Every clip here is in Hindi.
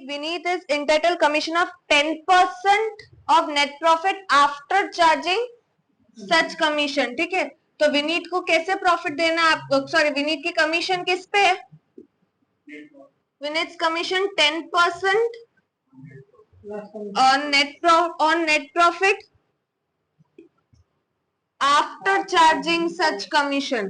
Vineet is entitled commission of 10% of net profit after charging such commission. ठीक है, तो विनीत को कैसे प्रॉफिट देना है आपको? सॉरी, विनीत की कमीशन किस पे है? Vineet commission 10% on net profit after charging such commission.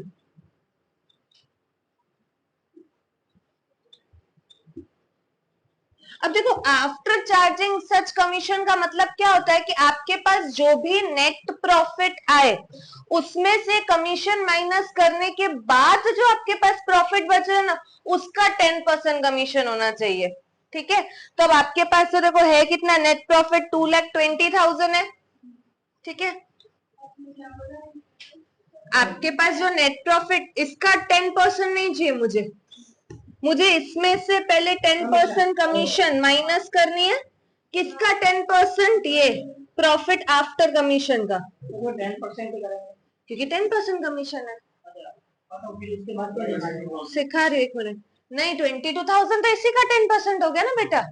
अब देखो, आफ्टर चार्जिंग सच कमीशन का मतलब क्या होता है कि आपके पास जो भी नेट प्रॉफिट आए उसमें से कमीशन माइनस करने के बाद जो आपके पास प्रॉफिट बचे ना, उसका 10% कमीशन होना चाहिए। ठीक है, तो अब आपके पास तो देखो है कितना नेट प्रॉफिट, 2,20,000 है। ठीक है, आपके पास जो नेट प्रॉफिट, इसका 10% नहीं चाहिए मुझे इसमें से पहले 10% कमीशन माइनस करनी है। किसका 10%? ये प्रॉफिट आफ्टर कमीशन का, क्योंकि 10% कमीशन है। सिखा रही, एक मिनट। नहीं, 22,000 तो इसी का 10% हो गया ना बेटा,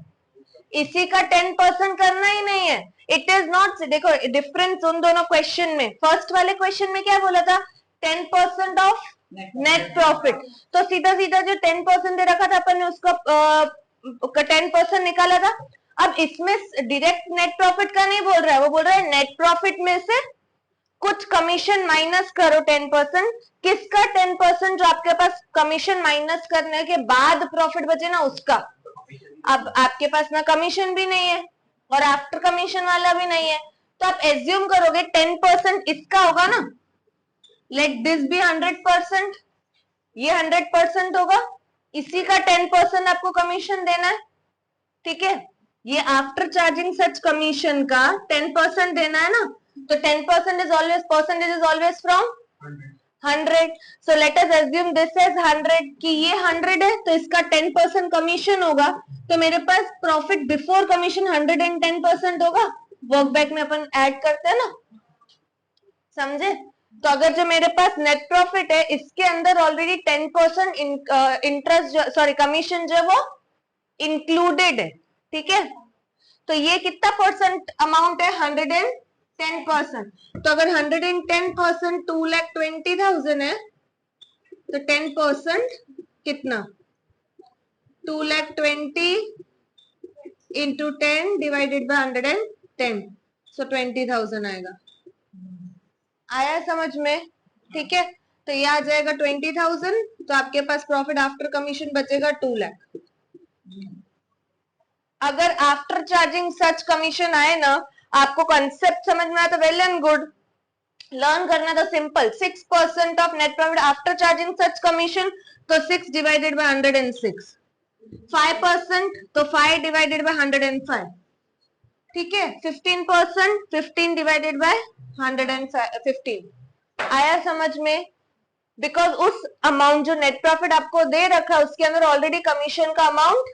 इसी का 10% करना ही नहीं है। इट इज नॉट, देखो डिफरेंस उन दोनों क्वेश्चन में। फर्स्ट वाले क्वेश्चन में क्या बोला था? 10% ऑफ नेट प्रॉफिट, तो सीधा सीधा जो 10% दे रखा था अपन ने उसका 10% निकाला था। अब इसमें डायरेक्ट नेट प्रॉफिट का नहीं बोल रहा है, वो बोल रहा है नेट प्रॉफिट में से कुछ कमीशन माइनस करो 10%। किसका 10%? जो आपके पास कमीशन माइनस करने के बाद प्रॉफिट बचे ना, उसका। अब आपके पास ना कमीशन भी नहीं है और आफ्टर कमीशन वाला भी नहीं है, तो आप एज्यूम करोगे 10% इसका होगा ना। लेट दिस बी 100%, ये 100% होगा, इसी का 10% आपको कमीशन देना है। ठीक है, ये आफ्टर चार्जिंग सच कमीशन का 10% देना है ना, तो 10% is always, percentage is always from 100. So let us assume this is 100, कि ये 100 है तो इसका 10% कमीशन होगा, तो मेरे पास प्रॉफिट बिफोर कमीशन 110% होगा। वर्कबैक में अपन ऐड करते हैं ना, समझे? तो अगर जो मेरे पास नेट प्रॉफिट है, इसके अंदर ऑलरेडी 10% इंटरेस्ट, सॉरी कमीशन जो है वो इंक्लूडेड है। ठीक है, तो ये कितना परसेंट अमाउंट है? 110%। तो अगर 110% 2,20,000 है, तो 10% कितना? 2,20,000 इंटू 10 डिवाइडेड बाय 110, सो 20,000 आएगा। आया समझ में? ठीक है, तो ये आ जाएगा 20,000, तो आपके पास प्रॉफिट आफ्टर कमीशन बचेगा 2 लाख। अगर आफ्टर चार्जिंग सच कमीशन आए ना, आपको कॉन्सेप्ट समझ में आया तो वेल एंड गुड, लर्न करना था simple. 6% of net profit after charging such commission, तो 6 डिवाइडेड बाय 106। 5% तो 5 डिवाइडेड बाय 105। ठीक है, 15% 15 डिवाइडेड बाय 115। आया समझ में? बिकॉज उस अमाउंट जो नेट प्रॉफिट आपको दे रखा है उसके अंदर ऑलरेडी कमीशन का अमाउंट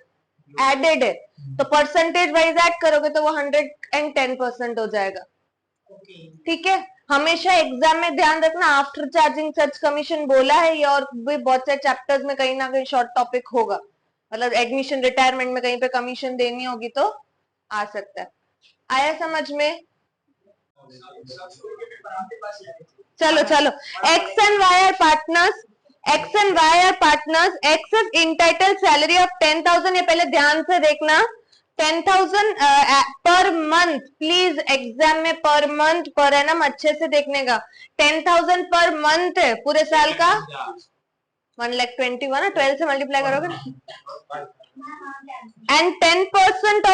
एडेड है, तो परसेंटेज वाइज ऐड करोगे तो वो 110% हो जाएगा। ठीक है, हमेशा एग्जाम में ध्यान रखना, आफ्टर चार्जिंग सच कमीशन बोला है ये, और भी बहुत से चैप्टर्स में कहीं ना कहीं शॉर्ट टॉपिक होगा, मतलब एडमिशन रिटायरमेंट में कहीं पे कमीशन देनी होगी तो आ सकता है। आया समझ में? चलो चलो, X and Y are partners, X and Y are partners, X is entitled salary of 10,000। ये पहले ध्यान से देखना, 10,000 पर मंथ, प्लीज एग्जाम में पर मंथ, पर एनम अच्छे से देखने का। 10,000 पर मंथ है, पूरे साल का 1,21,000 12 से मल्टीप्लाई करोगे ना। And 10%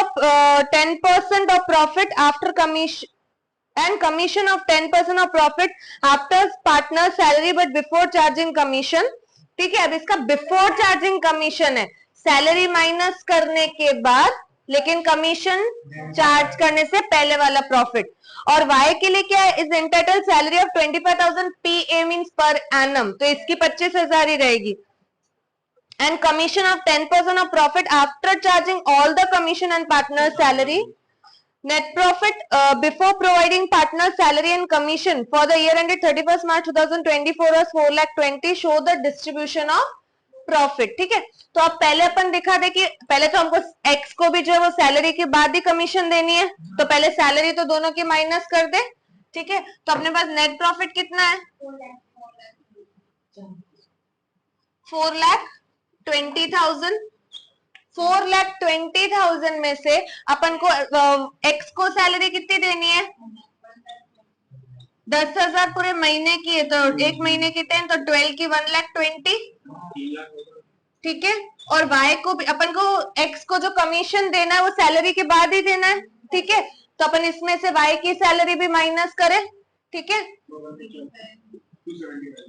of profit after commission, and commission of 10% of profit after partner salary but before charging commission। ठीक है, अब इसका बिफोर चार्जिंग कमीशन है, सैलरी माइनस करने के बाद, लेकिन कमीशन चार्ज करने से पहले वाला प्रॉफिट। और वाई के लिए क्या है? Is entitled salary of 25,000 PA means per annum, तो इसकी 25,000 ही रहेगी। And commission of 10% of profit after charging all the commission and partner salary. Net profit before providing partner salary and commission for the year ended 31st March 2024 was 4,20,000. Show the distribution of profit, ठीक है। तो अब पहले अपन दिखा दे कि पहले तो हमको एक्स को भी जो है वो सैलरी के बाद ही कमीशन देनी है, तो पहले सैलरी तो दोनों की माइनस कर दे, ठीक है। तो अपने पास नेट प्रॉफिट कितना है, 4,20,000। 4,20,000 में से अपन को एक्स को सैलरी कितनी देनी है, 10,000 पूरे महीने की है, तो एक महीने की 10, तो 12 की 1,20,000, ठीक है। और वाई को भी अपन को एक्स को जो कमीशन देना है वो सैलरी के बाद ही देना है, ठीक है। तो अपन इसमें से वाई की सैलरी भी माइनस करें, ठीक है।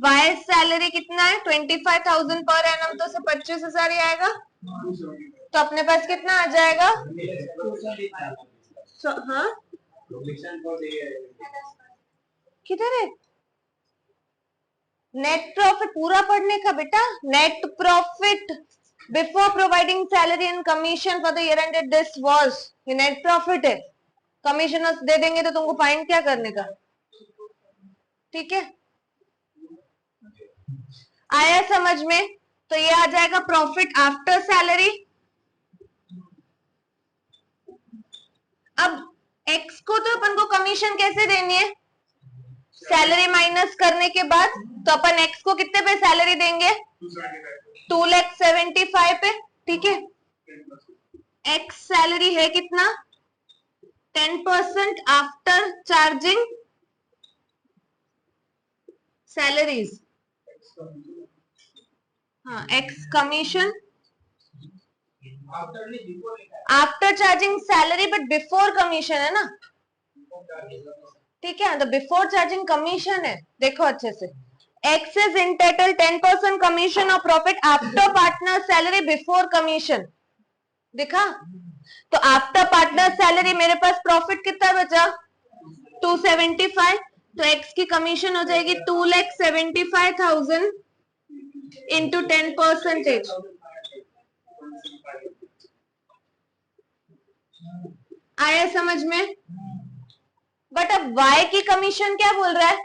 वाई सैलरी कितना है 25,000 पर एनम, तो 25,000 ही आएगा, तो अपने पास कितना आ जाएगा, हाँ किधर है नेट प्रॉफिट पूरा पढ़ने का बेटा, net profit before providing salary and commission for the year ended this was, ये नेट प्रॉफिट है। कमीशन दे देंगे तो तुमको फाइंड क्या करने का, ठीक है। आया समझ में, तो ये आ जाएगा प्रॉफिट आफ्टर सैलरी। अब एक्स को तो अपन को कमीशन कैसे देनी है, सैलरी माइनस करने के बाद, तो अपन एक्स को कितने पे सैलरी देंगे, 2,75,000 पे, ठीक है। एक्स सैलरी है कितना, 10% आफ्टर चार्जिंग सैलरीज, हाँ x commission after charging salary, but before commission है ना, ठीक है। तो बिफोर चार्जिंग कमीशन है, देखो अच्छे से, एक्स इज इंटाइटल 10% कमीशन और profit after partner salary before commission, देखा। तो आफ्टर पार्टनर सैलरी मेरे पास प्रॉफिट कितना बचा, 275, तो एक्स की कमीशन हो जाएगी 2,75,000 इंटू 10%। आया समझ में, बट अब y की कमीशन क्या बोल रहा है,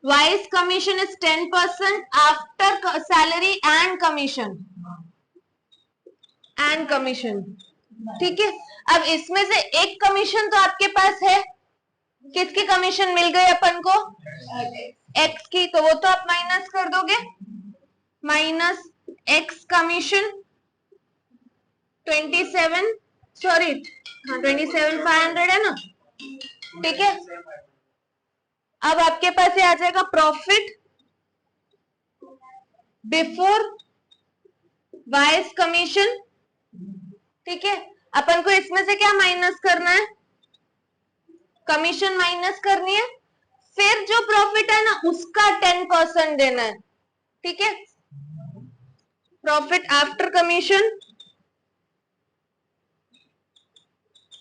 y's commission is 10% after salary and commission, ठीक है। अब इसमें से एक कमीशन तो आपके पास है, किसकी कमीशन मिल गई अपन को, x की, तो वो तो आप माइनस कर दोगे, माइनस x कमीशन 27 सॉरी हाँ 27,500 है ना, ठीक है। अब आपके पास ये आ जाएगा प्रॉफिट बिफोर वाइस कमीशन, ठीक है। अपन को इसमें से क्या माइनस करना है, कमीशन माइनस करनी है, फिर जो प्रॉफिट है ना उसका 10% देना है, ठीक है। प्रॉफिट आफ्टर कमीशन,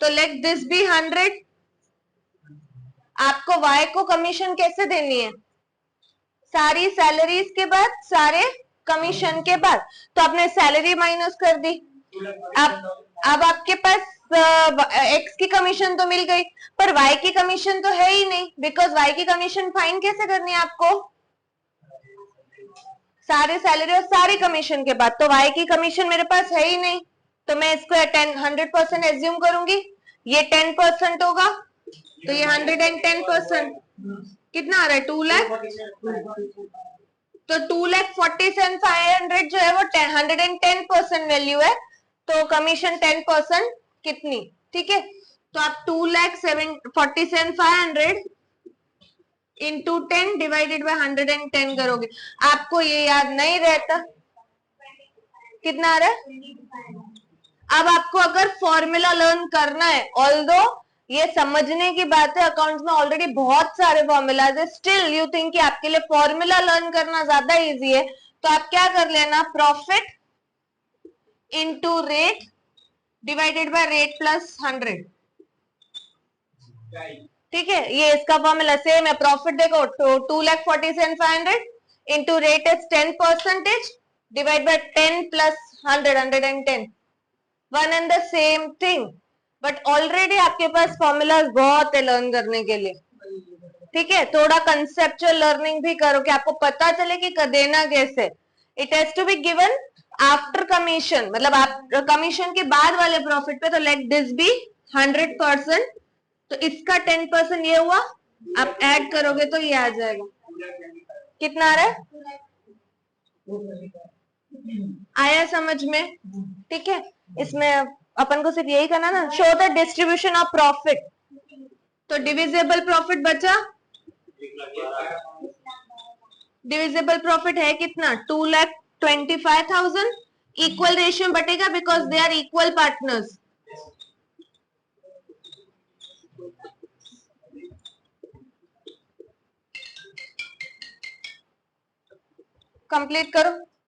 तो लेट दिस बी 100। आपको y को कमीशन कैसे देनी है, सारी सैलरीज के बाद, सारे कमीशन के बाद, तो आपने सैलरी माइनस कर दी। अब आपके पास x की कमीशन तो मिल गई, पर y की कमीशन तो है ही नहीं, बिकॉज y की कमीशन फाइंड कैसे करनी है आपको, सारे सैलरी और सारी कमीशन के बाद, तो y की कमीशन मेरे पास है ही नहीं, तो मैं इसको 100% एज्यूम करूंगी, ये 10% होगा, तो ये 110%, कितना आ रहा है 2 लाख, तो 2,47,500 जो है वो 110% वैल्यू है, तो कमीशन 10% कितनी, ठीक है। तो आप 2,47,500 इंटू 10 डिवाइडेड बाय 110 करोगे, आपको ये याद नहीं रहता, कितना आ रहा है। अब आपको अगर फॉर्मूला लर्न करना है, ऑल्दो ये समझने की बात है, अकाउंट्स में ऑलरेडी बहुत सारे फॉर्मूलाज है, स्टिल यू थिंक कि आपके लिए फॉर्मूला लर्न करना ज्यादा इजी है, तो आप क्या कर लेना, profit into rate divided by rate plus 100, ठीक है। ये इसका फॉर्मूला सेम है, प्रॉफिट देखो 2,47,500 into rate is 10% divide by 10 plus 100, 110, one and the same thing, but already आपके पास फॉर्मूलाज बहुत है लर्न करने के लिए, ठीक है, थोड़ा कंसेप्चुअल लर्निंग भी करो कि आपको पता चले कि देना कैसे। It has to be given after commission, मतलब आप कमीशन के बाद वाले प्रॉफिट पे, तो लेट दिस बी 100%, तो इसका 10% ये हुआ, आप ऐड करोगे तो ये आ जाएगा। कितना आ रहा है? आया समझ में? ठीक है, इसमें अपन को सिर्फ यही करना ना, show the distribution of profit. तो डिविजिबल प्रॉफिट बचा, डिविजिबल प्रॉफिट है कितना, 2,25,000। इक्वल रेशियो बटेगा because they are equal partners. Complete करो।